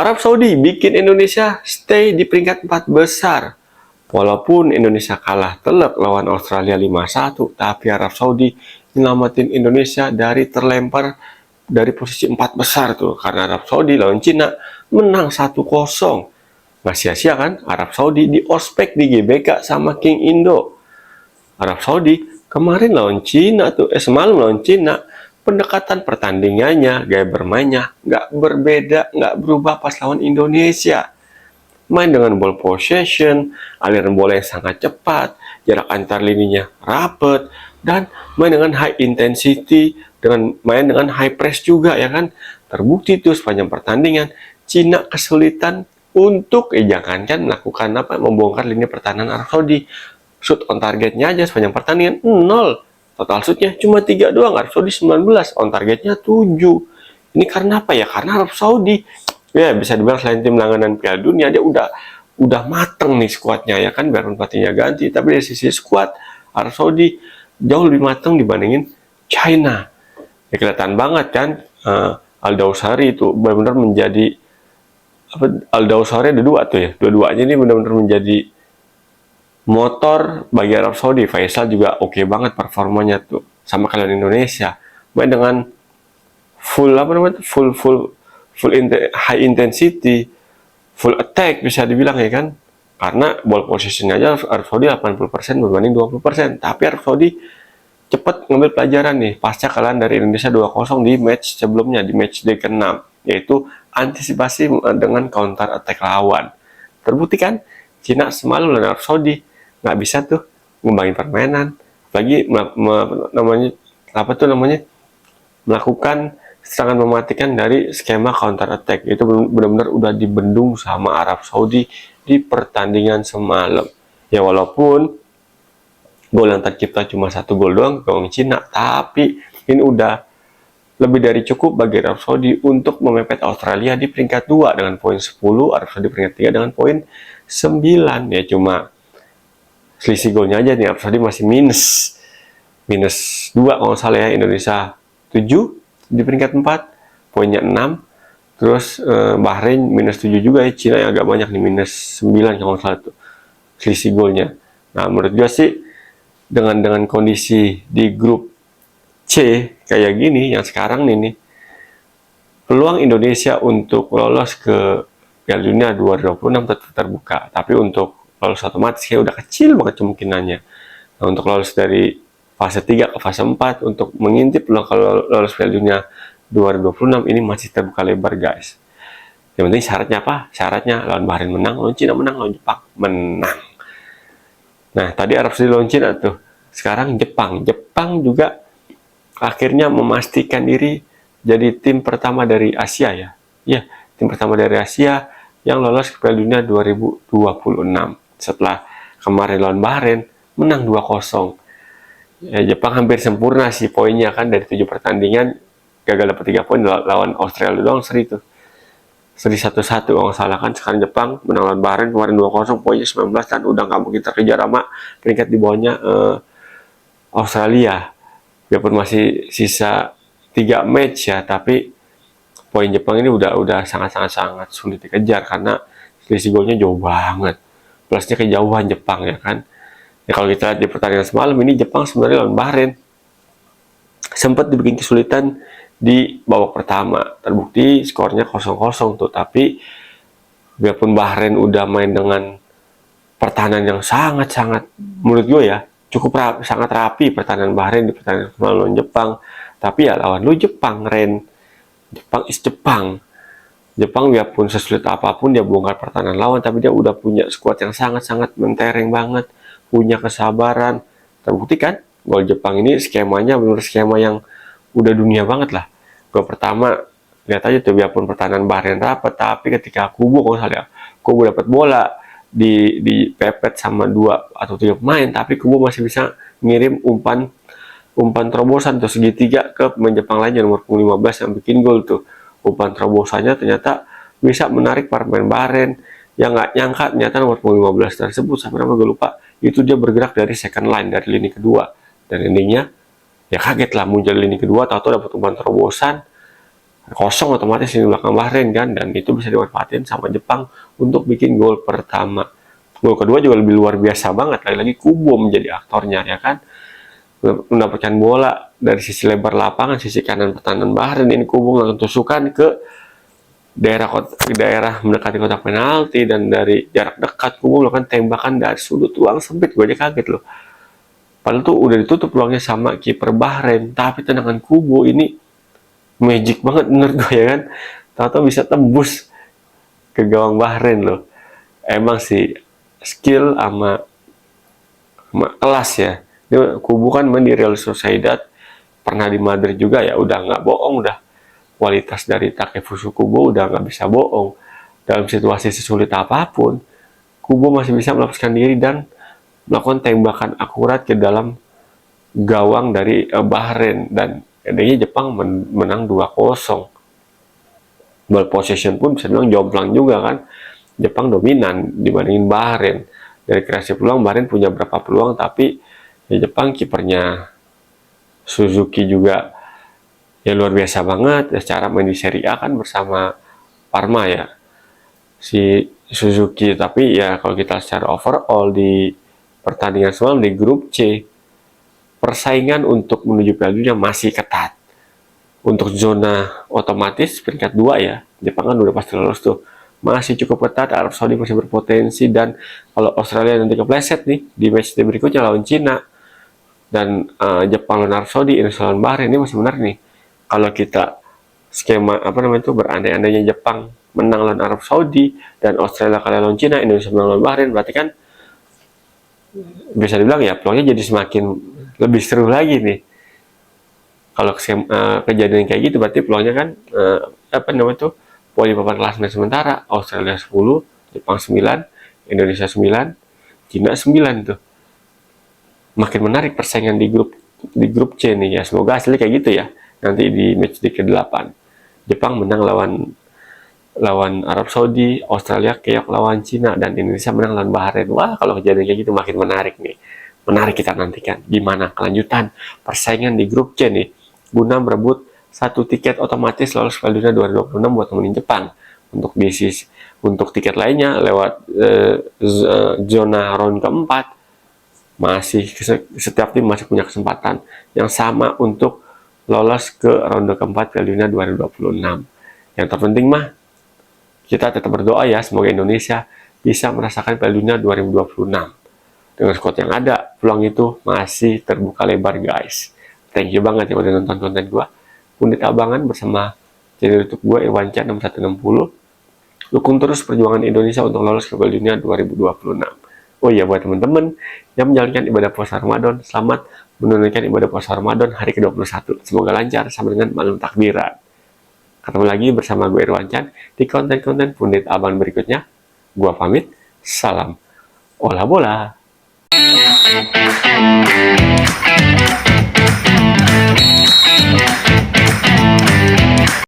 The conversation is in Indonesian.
Arab Saudi bikin Indonesia stay di peringkat 4 besar. Walaupun Indonesia kalah telak lawan Australia 5-1, tapi Arab Saudi nyelamatin Indonesia dari terlempar dari posisi 4 besar tuh. Karena Arab Saudi lawan Cina menang 1-0. Nggak sia-sia kan? Arab Saudi di ospek di GBK sama King Indo. Arab Saudi kemarin lawan Cina tuh, semalam lawan Cina, pendekatan pertandingannya, gaya bermainnya nggak berbeda, nggak berubah pas lawan Indonesia. Main dengan ball possession, aliran bola yang sangat cepat, jarak antar lininya rapet, dan main dengan high intensity, dengan main dengan high press juga ya kan. Terbukti tuh sepanjang pertandingan, Cina kesulitan untuk jangankan melakukan membongkar lini pertahanan Arab Saudi. Shoot on targetnya aja sepanjang pertandingan 0. Total shootnya cuma 3 doang, Arab Saudi 19, on targetnya 7. Ini karena apa ya? Karena Arab Saudi ya bisa dibilang selain tim langganan Piala Dunia, dia udah mateng nih skuadnya ya kan, biarpun pelatihnya ganti, tapi dari sisi skuad Arab Saudi jauh lebih mateng dibandingin China. Ya, kelihatan banget kan, Al-Dawsari itu benar-benar menjadi Al-Dawsari ada dua tuh ya, dua-duanya ini benar-benar menjadi motor bagi Arab Saudi. Faisal juga oke banget performanya tuh, sama kalian Indonesia main dengan high intensity, full attack bisa dibilang ya kan, karena ball possession aja Arab Saudi 80% berbanding 20%, tapi Arab Saudi cepat ngambil pelajaran nih pasca kalahan dari Indonesia 2-0 di match sebelumnya, di match day ke-6, yaitu antisipasi dengan counter attack lawan. Terbukti kan, Cina semalam lawan Arab Saudi nggak bisa tuh ngembangin permainan, lagi melakukan serangan mematikan dari skema counter attack. Itu benar-benar udah dibendung sama Arab Saudi di pertandingan semalam. Ya walaupun gol yang tercipta cuma 1 gol doang gawang Cina, tapi ini udah lebih dari cukup bagi Arab Saudi untuk memepet Australia di peringkat 2 dengan poin 10, Arab Saudi peringkat 3 dengan poin 9. Ya cuma selisih golnya aja nih, Arab Saudi masih minus 2 kalau salah ya, Indonesia 7 di peringkat 4, poinnya 6. Terus Bahrain minus 7 juga ya, Cina yang agak banyak nih, minus 9 kalau salah tuh selisih golnya. Nah menurut gue sih dengan kondisi di grup C kayak gini yang sekarang nih, peluang Indonesia untuk lolos ke Piala Dunia 2026 tetap terbuka, tapi untuk lolos otomatis kayak udah kecil banget kemungkinannya. Nah untuk lolos dari fase 3 ke fase 4 untuk mengintip peluang kalau lolos Piala Dunia 2026 ini masih terbuka lebar guys. Yang penting syaratnya apa? Syaratnya lawan Bahrain menang, lawan Cina menang, lawan Jepang menang. Nah tadi Arab Saudi lawan Cina tuh, sekarang Jepang juga akhirnya memastikan diri jadi tim pertama dari Asia ya. Iya, tim pertama dari Asia yang lolos ke Piala Dunia 2026 setelah kemarin lawan Bahrain menang 2-0. Ya, Jepang hampir sempurna sih poinnya kan, dari 7 pertandingan gagal dapat 3 poin, lawan Australia doang seri 1-1 kalau nggak salah kan. Sekarang Jepang menang lawan Bahrain kemarin 2-0, poinnya 19 dan udah nggak mungkin terkejar sama peringkat di bawahnya Australia. Biarpun masih sisa 3 match ya, tapi poin Jepang ini udah sangat sulit dikejar karena selisih golnya jauh banget. Plusnya kejauhan Jepang ya kan. Ya, kalau kita lihat di pertandingan semalam ini, Jepang sebenarnya lawan Bahrain sempat dibikin kesulitan di babak pertama. Terbukti skornya 0-0 tuh, tapi biarpun Bahrain udah main dengan pertahanan yang sangat menurut gue ya cukup sangat rapi pertahanan Bahrain di pertandingan semalam lawan Jepang, tapi ya lawan lu Jepang, Jepang is Jepang. Jepang biarpun sesulit apapun dia bongkar pertahanan lawan, tapi dia udah punya skuad yang sangat mentereng banget, punya kesabaran. Terbukti kan gol Jepang ini skemanya benar skema yang udah dunia banget lah. Gol pertama lihat aja tuh, biarpun pertahanan Bahrain rapat, tapi ketika Kubo dapat bola di pepet sama 2 atau 3 pemain, tapi Kubo masih bisa ngirim umpan terobosan tuh segitiga ke pemain Jepang lainnya nomor 15 yang bikin gol tuh. Umpan terobosannya ternyata bisa menarik para pemain Bahrain yang nggak nyangka ternyata nomor 15 tersebut, sampai nama gue lupa, itu dia bergerak dari second line, dari lini kedua, dan endingnya ya kaget lah muncul lini kedua, tahu-tahu dapat umpan terobosan, kosong otomatis di belakang Bahrain kan, dan itu bisa dimanfaatin sama Jepang untuk bikin gol pertama. Gol kedua juga lebih luar biasa banget, lagi-lagi Kubo menjadi aktornya ya kan, mendapatkan bola dari sisi lebar lapangan, sisi kanan pertahanan Bahrain, ini Kubo langsung tusukan ke daerah mendekati kotak penalti, dan dari jarak dekat Kubo melakukan tembakan dari sudut ruang sempit. Gue aja kaget loh, padahal tuh udah ditutup ruangnya sama kiper Bahrain, tapi tendangan Kubo ini magic banget menurut gue ya kan, tahu-tahu bisa tembus ke gawang Bahrain loh. Emang sih skill sama kelas ya. Dia Kubo kan main di Real Sociedad, pernah di Madrid juga, ya udah nggak bohong, udah kualitas dari Takefusa Kubo udah nggak bisa bohong. Dalam situasi sesulit apapun, Kubo masih bisa melepaskan diri dan melakukan tembakan akurat ke dalam gawang dari Bahrain, dan akhirnya Jepang menang 2-0. Ball possession pun bisa bilang jomplang juga kan. Jepang dominan dibandingin Bahrain. Dari kreasi peluang, Bahrain punya berapa peluang, tapi ya Jepang kipernya Suzuki juga ya luar biasa banget. Ya, secara main di Serie A kan bersama Parma ya, si Suzuki. Tapi ya kalau kita secara overall di pertandingan semalam di grup C, persaingan untuk menuju Piala Dunia masih ketat. Untuk zona otomatis peringkat 2 ya, Jepang kan udah pasti lolos tuh, masih cukup ketat. Arab Saudi masih berpotensi, dan kalau Australia nanti kepleset nih di match berikutnya lawan Cina, dan Jepang lawan Arab Saudi, Indonesia lawan Bahrain, ini masih menarik nih. Kalau kita skema apa namanya itu berandai-andainya Jepang menang lawan Arab Saudi dan Australia kalah lawan Cina, Indonesia menang lawan Bahrain, berarti kan bisa dibilang ya peluangnya jadi semakin lebih seru lagi nih. Kalau kejadian kayak gitu, berarti peluangnya kan apa namanya tuh, poin papan klasemen sementara Australia 10, Jepang 9, Indonesia 9, Cina 9 tuh. Makin menarik persaingan di grup C nih ya. Semoga hasilnya kayak gitu ya. Nanti di match ke-8 Jepang menang lawan Arab Saudi, Australia keok lawan Cina, dan Indonesia menang lawan Bahrain. Wah, kalau kejadian kayak gitu makin menarik nih. Menarik kita nantikan gimana kelanjutan persaingan di grup C nih, guna merebut satu tiket otomatis lolos Piala Dunia 2026 buat nemenin Jepang. Untuk tiket lainnya lewat zona round keempat, masih setiap tim masih punya kesempatan yang sama untuk lolos ke ronde keempat Piala Dunia 2026. Yang terpenting mah kita tetap berdoa ya, semoga Indonesia bisa merasakan Piala Dunia 2026. Dengan squad yang ada, peluang itu masih terbuka lebar guys. Thank you banget yang udah nonton konten gue. Pundit Abangan bersama channel YouTube gue Irwansyah 6160. Dukung terus perjuangan Indonesia untuk lolos ke Piala Dunia 2026. Oh iya, buat teman-teman yang menjalankan ibadah puasa Ramadan, selamat menunaikan ibadah puasa Ramadan hari ke-21. Semoga lancar sama dengan malam takbiran. Ketemu lagi bersama gue Irwansyah di konten-konten Pundit Abangan berikutnya. Gue pamit, salam olah bola. Thank you.